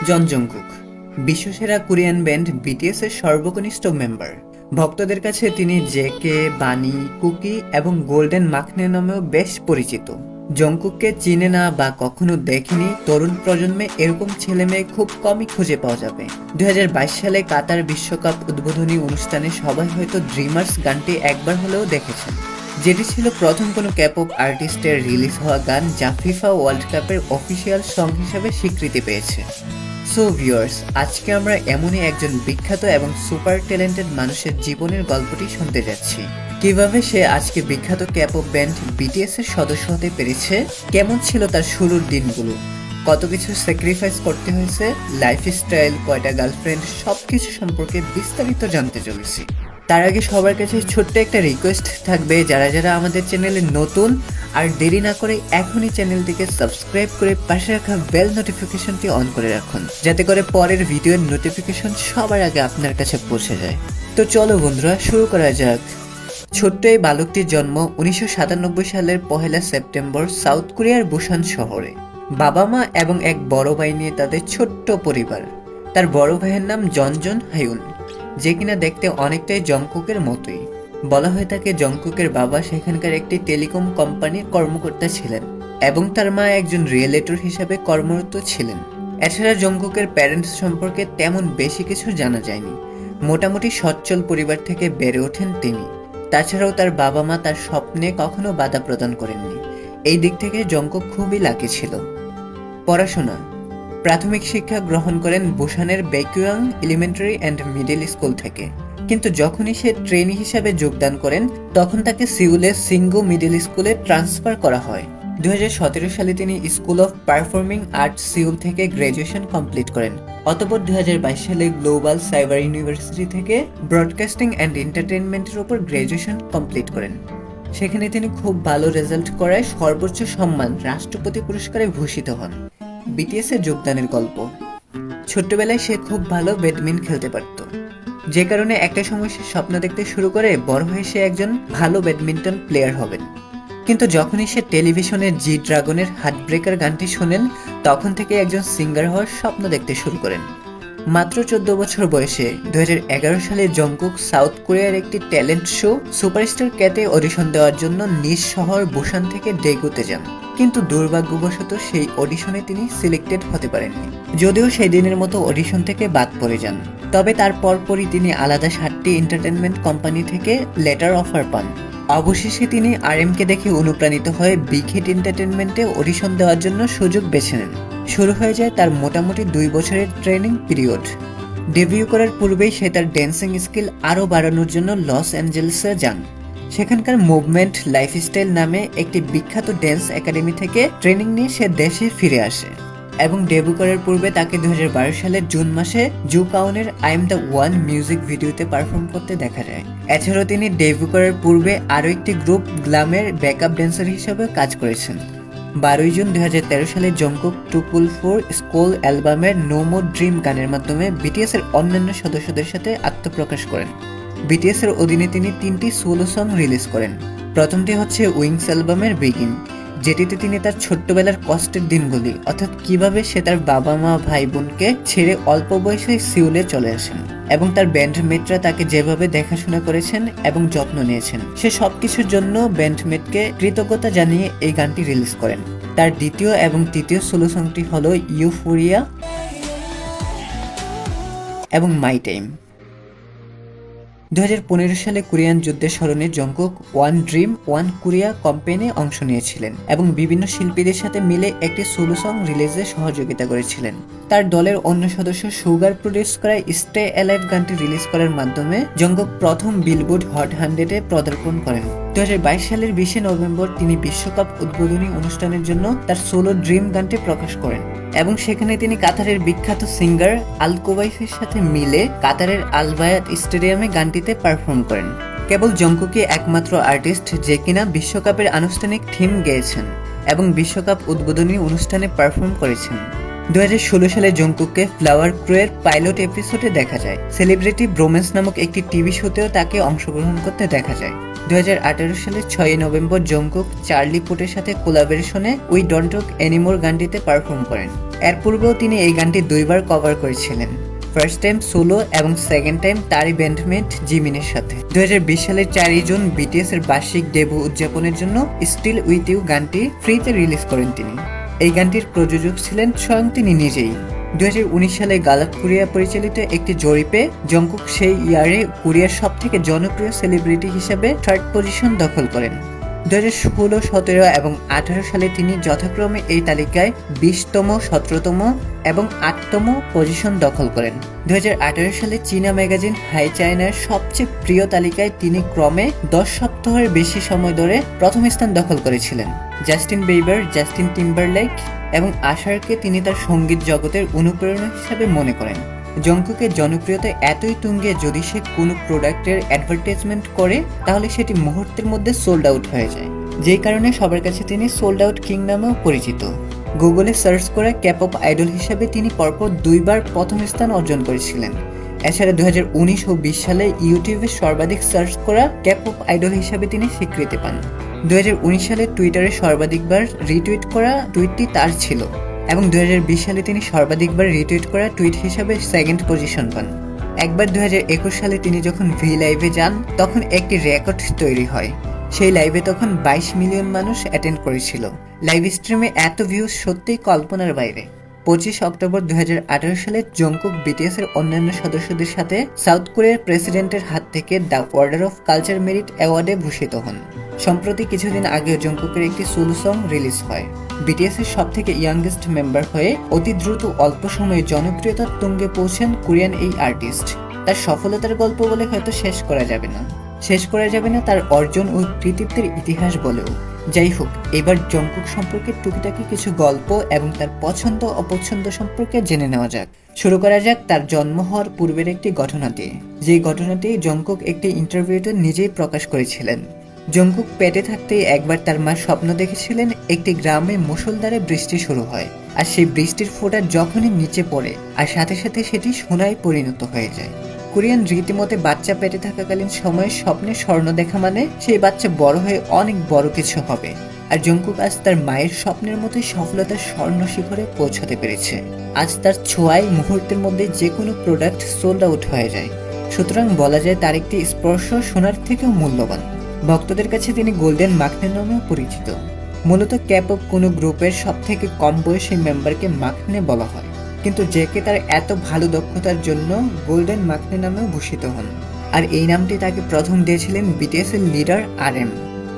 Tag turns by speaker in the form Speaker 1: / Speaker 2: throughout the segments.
Speaker 1: জন Jungkook বিশ্বসেরা Korean band BTS এর সর্বকনিষ্ঠ member. ভক্তদের কাছে তিনি জেকে, বানি, কুকি এবং গোল্ডেন মাখনে নামেও বেশ পরিচিত। জংকুককে চিনে না বা কখনো দেখেনি তরুণ প্রজন্মে এরকম ছেলে মেয়ে খুব কমই খুঁজে পাওয়া যাবে। 2022 সালে কাতার বিশ্বকাপ উদ্বোধনী অনুষ্ঠানে সবাই হয়তো ড্রিমার্স গানটি একবার হলেও দেখেছেন, যেটি ছিল প্রথম কোনো ক্যাপপ আর্টিস্টের রিলিজ হওয়া গান যা ফিফা ওয়ার্ল্ড কাপের অফিসিয়াল সং হিসেবে স্বীকৃতি পেয়েছে। সো ভিউয়ার্স, আজকে আমরা এমনই একজন বিখ্যাত এবং সুপার ট্যালেন্টেড মানুষের জীবনের গল্পটি শুনতে যাচ্ছি। কিভাবে সে আজকে বিখ্যাত ক্যাপপ ব্যান্ড বিটিএস এর সদস্য হতে পেরেছে, কেমন ছিল তার শুরুর দিনগুলো, কত কিছু স্যাক্রিফাইস করতে হয়েছে, লাইফস্টাইল, কয়টা গার্লফ্রেন্ড, সবকিছু সম্পর্কে বিস্তারিত জানতে চলেছি। তার আগে সবার কাছে ছোট্ট একটা রিকোয়েস্ট থাকবে, যারা যারা আমাদের চ্যানেলে নতুন আর দেরি না করে এখনই চ্যানেলটিকে সাবস্ক্রাইব করে পাশে রাখা বেল নোটিফিকেশনটি অন করে রাখুন, যাতে করে পরের ভিডিওর নোটিফিকেশন সবার আগে আপনার কাছে পৌঁছে যায়। তো চলো বন্ধুরা, শুরু করা যাক। ছোট্ট এই বালকটির জন্ম 1997 সালের 1 সেপ্টেম্বর সাউথ কোরিয়ার বুসান শহরে। বাবা মা এবং এক বড় ভাই নিয়ে তাদের ছোট্ট পরিবার। তার বড় ভাইয়ের নাম জন হায়ুন, যে কিনা দেখতে অনেকটাই জংকুকের মতোই। বলা হয়ে থাকে জংকুকের বাবা সেখানকার একটি টেলিকম কোম্পানির কর্মকর্তা ছিলেন এবং তার মা একজন রিয়েলেটর হিসাবে কর্মরত ছিলেন। এছাড়া জংকুকের প্যারেন্টস সম্পর্কে তেমন বেশি কিছু জানা যায়নি। মোটামুটি সচ্ছল পরিবার থেকে বেড়ে ওঠেন তিনি। তাছাড়াও তার বাবা মা তার স্বপ্নে কখনো বাধা প্রদান করেননি। এই দিক থেকে জংকুক খুবই লাকি ছিল। পড়াশোনা, প্রাথমিক শিক্ষা গ্রহণ করেন বুসানের বেকুয়াং এলিমেন্টারি অ্যান্ড মিডল স্কুল থেকে, কিন্তু যখনই সে ট্রেনি হিসাবে যোগদান করেন তখন তাকে সিউলের সিঙ্গু মিডল স্কুলে ট্রান্সফার করা হয়। 2017 সালে তিনি school of performing arts Seoul থেকে গ্র্যাজুয়েশন কমপ্লিট করেন। অতঃপর 2022 সালে গ্লোবাল সাইবার ইউনিভার্সিটি থেকে ব্রডকাস্টিং অ্যান্ড এন্টারটেইনমেন্টের উপর গ্র্যাজুয়েশন কমপ্লিট করেন। সেখানে তিনি খুব ভালো রেজাল্ট করায় সর্বোচ্চ সম্মান রাষ্ট্রপতি পুরস্কারে ভূষিত হন। বিটিএস এর যোগদানের গল্প। ছোট্টবেলায় সে খুব ভালো ব্যাডমিন্টন খেলতে পারত, যে কারণে একটা সময় সে স্বপ্ন দেখতে শুরু করে বড় হয়ে সে একজন ভালো ব্যাডমিন্টন প্লেয়ার হবেন। কিন্তু যখনই সে টেলিভিশনে জি ড্রাগনের হার্ট ব্রেকার গানটি শোনেন, তখন থেকে একজন সিঙ্গার হওয়ার স্বপ্ন দেখতে শুরু করেন। মাত্র 14 বছর বয়সে 2011 সালে জংকুক সাউথ কোরিয়ার একটি ট্যালেন্ট শো সুপারস্টার ক্যাতে অডিশন দেওয়ার জন্য নিজ শহর বুসান থেকে ডেগুতে যান, কিন্তু দুর্ভাগ্যবশত সেই অডিশনে তিনি সিলেক্টেড হতে পারেননি। যদিও সেই দিনের মতো অডিশন থেকে বাদ পড়ে যান, তবে তার পরপরই তিনি আলাদা 7টি এন্টারটেনমেন্ট কোম্পানি থেকে লেটার অফার পান। অবশেষে তিনি আরএমকে দেখে অনুপ্রাণিত হয়ে বিগ হিট এন্টারটেনমেন্টে অডিশন দেওয়ার জন্য সুযোগ বেছে নেন। শুরু হয়ে যায় তার মোটামুটি 2 বছরের ট্রেনিং পিরিয়ড। ডেবিউ করার পূর্বেই সে তার ড্যান্সিং স্কিল আরও বাড়ানোর জন্য লস অ্যাঞ্জেলেসে যান। সেখানকার মুভমেন্ট লাইফস্টাইল নামে একটি বিখ্যাত ড্যান্স একাডেমি থেকে ট্রেনিং নিয়ে সে দেশে ফিরে আসে এবং ডেবিউ করার পূর্বে তাকে 2012 সালের জুন মাসে জু কাউনের I am the one music ভিডিওতে পারফর্ম করতে দেখা যায়। এছাড়াও তিনি ডেবিউ করার পূর্বে আরও একটি গ্রুপ গ্ল্যামের ব্যাকআপ ড্যান্সার হিসেবে কাজ করেছেন। 12 জুন 2013 সালে জংকুক টুকুল ফোর স্কুল অ্যালবামের নো মোর ড্রিম গানের মাধ্যমে বিটিএস এর অন্যান্য সদস্যদের সাথে আত্মপ্রকাশ করেন। বিটিএস এর অধীনে তিনি 3টি সোলো সং রিলিজ করেন। প্রথমটি হচ্ছে উইংস অ্যালবামের বিগিন, যেটিতে তিনি তার ছোট্টবেলার কষ্টের দিনগুলি, অর্থাৎ কিভাবে সে তার বাবা মা ভাই বোনকে ছেড়ে অল্প বয়সে সিউলে চলে আসেন এবং তার ব্যান্ডমেটরা তাকে যেভাবে দেখাশোনা করেছেন এবং যত্ন নিয়েছেন, সে সবকিছুর জন্য ব্যান্ডমেটকে কৃতজ্ঞতা জানিয়ে এই গানটি রিলিজ করেন। তার দ্বিতীয় এবং তৃতীয় সোলো সংটি হলো ইউফোরিয়া এবং মাই টাইম। 2015 সালে কোরিয়ান যুদ্ধের স্মরণে Jungkook one dream one Korea ক্যাম্পেইনে অংশ নিয়েছিলেন এবং বিভিন্ন শিল্পীদের সাথে মিলে একটি সোলো সং রিলিজে সহযোগিতা করেছিলেন। তার দলের অন্য সদস্য সুগার প্রডিউস করা স্টে অ্যালাইভ গানটি রিলিজ করার মাধ্যমে জংকুক প্রথম বিলবোর্ড হট 100-এ পদার্পণ করেন। 2022 সালের 20 নভেম্বর তিনি বিশ্বকাপ উদ্বোধনী অনুষ্ঠানের জন্য তার সোলো ড্রিম গানটি প্রকাশ করেন এবং সেখানে তিনি কাতারের বিখ্যাত সিঙ্গার আল কোবাইসের সাথে মিলে কাতারের আল বায়াত স্টেডিয়ামে গানটিতে পারফর্ম করেন। কেবল জংকুকই একমাত্র আর্টিস্ট যে কিনা বিশ্বকাপের আনুষ্ঠানিক থিম গেয়েছেন এবং বিশ্বকাপ উদ্বোধনী অনুষ্ঠানে পারফর্ম করেছেন। 2016 সালে জংকুককে ফ্লাওয়ার ক্রুয়ের পাইলট এপিসোডে দেখা যায়। সেলিব্রিটি ব্রোমেন্স নামক একটি টিভি শোতেও তাকে অংশগ্রহণ করতে দেখা যায়। 2018 সালের 6 নভেম্বর জংকুক চার্লি পুটের সাথে কোলাবোরেশনে উই ডোন্ট টক এনিমোর গানটিতে পারফর্ম করেন। এর পূর্বেও তিনি এই গানটি 2 বার কভার করেছিলেন, ফার্স্ট টাইম সোলো এবং সেকেন্ড টাইম তারই ব্যান্ডমেট জিমিনের সাথে। 2020 সালের 4 জুন বিটিএস এর বার্ষিক ডেবু উদযাপনের জন্য স্টিল উইথ ইউ গানটি ফ্রিতে রিলিজ করেন তিনি। এই গানটির প্রযোজক ছিলেন স্বয়ং তিনি নিজেই। 2019 সালে গালাপ কোরিয়া পরিচালিত একটি জরিপে জংকুক সেই ইয়ারে কোরিয়ার সবথেকে জনপ্রিয় সেলিব্রিটি হিসেবে 3rd পজিশন দখল করেন। 2016, 17 এবং 18 সালে তিনি যথাক্রমে এই তালিকায় 20তম, 17তম এবং 8তম পজিশন দখল করেন। 2018 সালে চীনা ম্যাগাজিন হাই চায়নার সবচেয়ে প্রিয় তালিকায় তিনি ক্রমে 10 সপ্তাহের বেশি সময় ধরে প্রথম স্থান দখল করেছিলেন। জাস্টিন বিবার, জাস্টিন টিম্বারলেক এবং আশারকে তিনি তার সঙ্গীত জগতের অনুপ্রেরণা হিসেবে মনে করেন। জংকুকের জনপ্রিয়তা এতই তুঙ্গে যদি সে কোনো প্রোডাক্টের অ্যাডভার্টাইজমেন্ট করে তাহলে সেটি মুহূর্তের মধ্যে সোল্ড আউট হয়ে যায়, যেই কারণে সবার কাছে তিনি সোল্ড আউট কিং নামেও পরিচিত। গুগলে সার্চ করা ক্যাপপ আইডল হিসেবে তিনি পরপর 2 বার প্রথম স্থান অর্জন করেছিলেন। এছাড়া 2019 ও 20 সালে ইউটিউবে সর্বাধিক সার্চ করা ক্যাপপ আইডল হিসেবে তিনি স্বীকৃতি পান। 2019 সালে টুইটারে সর্বাধিকবার রিটুইট করা টুইটটি তার ছিল এবং 2020 সালে তিনি সর্বাধিকবার রিটুইট করা টুইট হিসাবে 2nd পজিশন পান। একবার 2021 সালে তিনি যখন ভি লাইভে যান তখন একটি রেকর্ড তৈরি হয়। সেই লাইভে তখন 22 মিলিয়ন মানুষ অ্যাটেন্ড করেছিল। লাইভ স্ট্রিমে এত ভিউজ সত্যিই কল্পনার বাইরে। 25 অক্টোবর 2018 সালে জংকুক বিটিএস এর অন্যান্য সদস্যদের সাথে সাউথ কোরিয়ার প্রেসিডেন্টের হাত থেকে the order of culture merit অ্যাওয়ার্ডে ভূষিত হন। সম্প্রতি কিছুদিন আগে জংকুকের একটি সোলো সং রিলিজ হয়। বিটিএস এর সবথেকে ইয়াংগেস্ট মেম্বার হয়ে অতি দ্রুত অল্প সময়ে জনপ্রিয়তার তুঙ্গে পৌঁছেন কোরিয়ান এই আর্টিস্ট। তার সফলতার গল্প বলে হয়তো শেষ করা যাবে না তার অর্জন ও কৃতিত্বের ইতিহাস বলেও। যাই হোক, এবার জংকুক সম্পর্কে টুকিটাকি কিছু গল্প এবং তার পছন্দ অপছন্দ সম্পর্কে জেনে নেওয়া যাক। শুরু করা যাক তার জন্ম হওয়ার পূর্বের একটি ঘটনা দিয়ে, যেই ঘটনাটি জংকুক একটি ইন্টারভিউতে নিজেই প্রকাশ করেছিলেন। জংকুক পেটে থাকতেই একবার তার মা স্বপ্ন দেখেছিলেন একটি গ্রামে মুষলধারে বৃষ্টি শুরু হয়, আর সেই বৃষ্টির ফোঁটা যখনই নিচে পড়ে আর সাথে সাথে সেটি সোনায় পরিণত হয়ে যায়। কোরিয়ান রীতিমতে বাচ্চা পেটে থাকাকালীন সময়ে স্বপ্নে স্বর্ণ দেখা মানে সেই বাচ্চা বড় হয়ে অনেক বড় কিছু হবে। আর জংকুক আজ তার মায়ের স্বপ্নের মতোই সফলতার স্বর্ণ শিখরে পৌঁছাতে পেরেছে। আজ তার ছোঁয়ায় মুহূর্তের মধ্যে যে কোনো প্রোডাক্ট সোল্ড আউট হয়ে যায়। সুতরাং বলা যায় তার একটি স্পর্শ সোনার থেকেও মূল্যবান। ভক্তদের কাছে তিনি গোল্ডেন মাখনে নামেও পরিচিত। মূলত ক্যাপপ কোনো গ্রুপের সবথেকে কম বয়সী মেম্বারকে মাখনে বলা হয়, কিন্তু জেকে তার এত ভালো দক্ষতার জন্য গোল্ডেন মাখনে নামেও ভূষিত হন। আর এই নামটি তাকে প্রথম দিয়েছিলেন বিটিএস এর লিডার RM।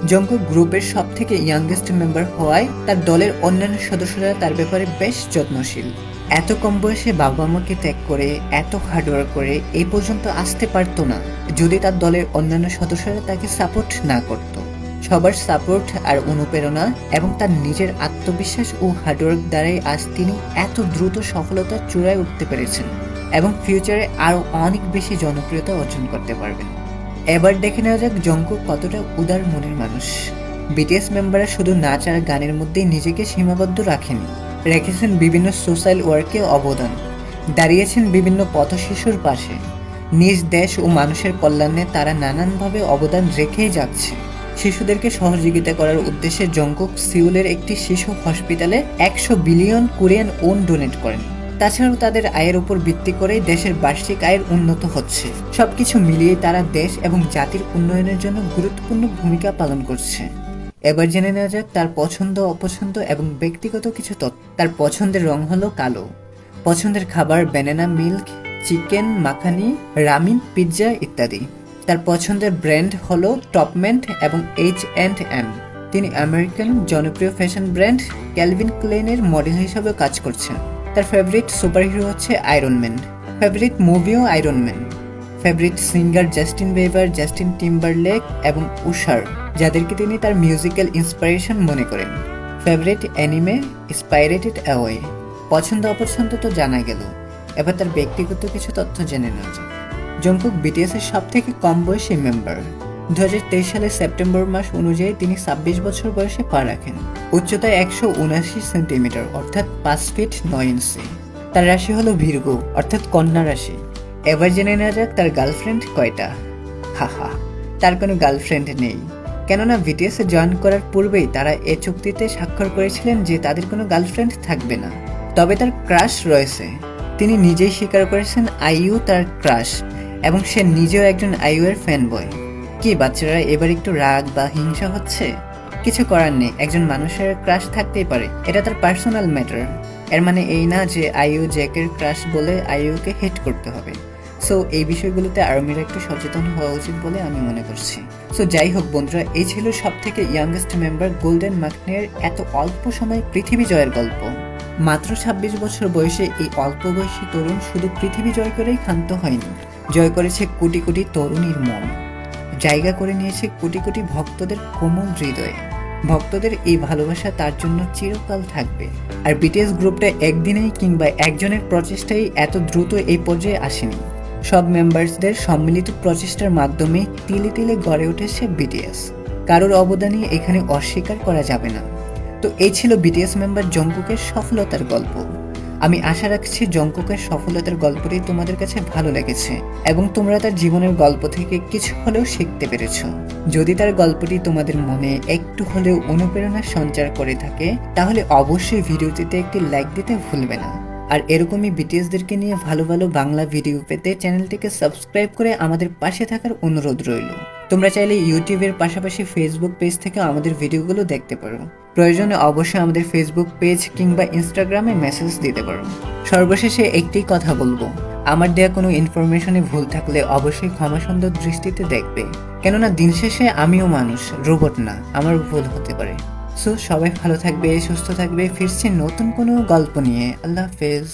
Speaker 1: জংকুক গ্রুপের সবথেকে ইয়াংগেস্ট মেম্বার হওয়ায় তার দলের অন্যান্য সদস্যরা তার ব্যাপারে বেশ যত্নশীল। এত কম বয়সে বাবা মাকে ত্যাগ করে এত হার্ডওয়ার্ক করে এই পর্যন্ত আসতে পারতো না যদি তার দলের অন্যান্য সদস্যরা তাকে সাপোর্ট না করত। সবার সাপোর্ট আর অনুপ্রেরণা এবং তার নিজের আত্মবিশ্বাস ও হার্ডওয়ার্ক দ্বারাই আজ তিনি এত দ্রুত সফলতার চূড়ায় উঠতে পেরেছেন এবং ফিউচারে আরও অনেক বেশি জনপ্রিয়তা অর্জন করতে পারবেন। এবার দেখে নেওয়া যাক জংকুক কতটা উদার মনের মানুষ। বিটিএস মেম্বাররা শুধু নাচ আর গানের মধ্যেই নিজেকে সীমাবদ্ধ রাখেনি, রেখেছেন বিভিন্ন সোশ্যাল ওয়ার্কে অবদান, দাঁড়িয়েছেন বিভিন্ন পথশিশুর পাশে। নিজ দেশ ও মানুষের কল্যাণে তারা নানানভাবে অবদান রেখেই যাচ্ছে। শিশুদেরকে সহযোগিতা করার উদ্দেশ্যে জংকুক সিউলের একটি শিশু হসপিটালে 100 বিলিয়ন কোরিয়ান ওন ডোনেট করেন। তাছাড়াও তাদের আয়ের উপর ভিত্তি করেই দেশের বার্ষিক আয়ের উন্নত হচ্ছে। সবকিছু মিলিয়ে তারা দেশ এবং জাতির উন্নয়নের জন্য গুরুত্বপূর্ণ ভূমিকা পালন করছে। এবার জেনে নেওয়া যাক তার পছন্দ অপছন্দ এবং ব্যক্তিগত কিছু তথ্য। তার পছন্দের রং হলো কালো। পছন্দের খাবার banana milk, chicken makhani, Ramin, pizza ইত্যাদি। তার পছন্দের ব্র্যান্ড হলো টপমেন্ট এবং H&M। তিনি আমেরিকান জনপ্রিয় ফ্যাশন ব্র্যান্ড ক্যালভিন ক্লেইনের মডেল হিসেবে কাজ করছেন। তার ফেভারিট সুপারহিরো হচ্ছে আয়রন ম্যান। ফেভারিট মুভিও iron man. Favourite singer Justin Bieber, Justin Timberlake এবং উশার, যাদেরকে তিনি তার মিউজিক্যাল ইন্সপিরেশন মনে করেন। Favourite anime spirited away. পছন্দ অপছন্দ তো জানা গেল, এবার তার ব্যক্তিগত কিছু তথ্য জেনে নেওয়া যায়। জংকুক বিটিএস এর সবথেকে কম বয়সী মেম্বার। 2023 সালের সেপ্টেম্বর মাস অনুযায়ী তিনি 26 বছর বয়সে পা রাখেন। উচ্চতায় 179 সেন্টিমিটার অর্থাৎ 5 ফিট 9 ইঞ্চি। তার রাশি হলো ভির্গো অর্থাৎ কন্যা রাশি। এবার জেনে নেওয়া যাক তার গার্লফ্রেন্ড কয়টা। হাহা, তার কোনো গার্লফ্রেন্ড নেই। কেননা বিটিএস এ জয়েন করার পূর্বেই তারা এ চুক্তিতে স্বাক্ষর করেছিলেন যে তাদের কোনো গার্লফ্রেন্ড থাকবে না। তবে তার ক্রাশ রয়েছে। তিনি নিজেই স্বীকার করেছেন আইইউ তার ক্রাশ, এবং সে নিজেও একজন আইইউ এর ফ্যান বয়। কি বাচ্চারা এবার একটু রাগ বা হিংসা হচ্ছে? কিছু করার নেই, একজন মানুষের ক্রাশ থাকতেই পারে, এটা তার পার্সোনাল ম্যাটার। এর মানে এই না যে আইইউ জ্যাকের ক্রাশ বলে আইইউকে হেট করতে হবে। সো এই বিষয়গুলোতে আর্মির একটু সচেতন হওয়া উচিত বলে আমি মনে করছি। সো যাই হোক বন্ধুরা, এই ছিল সব থেকে ইয়াংগেস্ট মেম্বার গোল্ডেন মাকনের এত অল্প সময়ে পৃথিবী জয়ের গল্প। মাত্র 26 বছর বয়সে এই অল্প বয়সী তরুণ শুধু পৃথিবী জয় করেই ক্ষান্ত হয়নি, জয় করেছে কোটি কোটি তরুণীর মন, জায়গা করে নিয়েছে কোটি কোটি ভক্তদের কোমল হৃদয়ে। ভক্তদের এই ভালোবাসা তার জন্য চিরকাল থাকবে। আর বিটিএস গ্রুপটা একদিনেই কিংবা একজনের প্রচেষ্টায় এত দ্রুত এই পর্যায়ে আসেনি। সব মেম্বার্সদের সম্মিলিত প্রচেষ্টার মাধ্যমে তিলে তিলে গড়ে উঠেছে বিটিএস। কারোর অবদানই এখানে অস্বীকার করা যাবে না। তো এই ছিল বিটিএস মেম্বার জংকুকের সফলতার গল্প। আমি আশা রাখছি জংকুকের সফলতার গল্পটি তোমাদের কাছে ভালো লেগেছে এবং তোমরা তার জীবনের গল্প থেকে কিছু হলেও শিখতে পেরেছো। যদি তার গল্পটি তোমাদের মনে একটু হলেও অনুপ্রেরণা সঞ্চার করে থাকে তাহলে অবশ্যই ভিডিওটিতে একটি লাইক দিতে ভুলবে না। আর এরকমই বিটিএসদেরকে নিয়ে ভালো ভালো বাংলা ভিডিও পেতে চ্যানেলটিকে সাবস্ক্রাইব করে আমাদের পাশে থাকার অনুরোধ রইল। তোমরা চাইলে ইউটিউবের পাশাপাশি ফেসবুক পেজ থেকে আমাদের ভিডিওগুলো দেখতে পারো। প্রয়োজনে অবশ্যই আমাদের ফেসবুক পেজ কিংবা ইনস্টাগ্রামে মেসেজ দিতে পারো। সর্বশেষে একটি কথা বলবো, আমার দেয়া কোনো ইনফরমেশনে ভুল থাকলে অবশ্যই ক্ষমাসুন্দর দৃষ্টিতে দেখবে, কেননা দিন শেষে আমিও মানুষ, রোবট না, আমার ভুল হতে পারে। সো সবাই ভালো থাকবে, সুস্থ থাকবে, ফিরছি নতুন কোনো গল্প নিয়ে। আল্লাহ হাফেজ।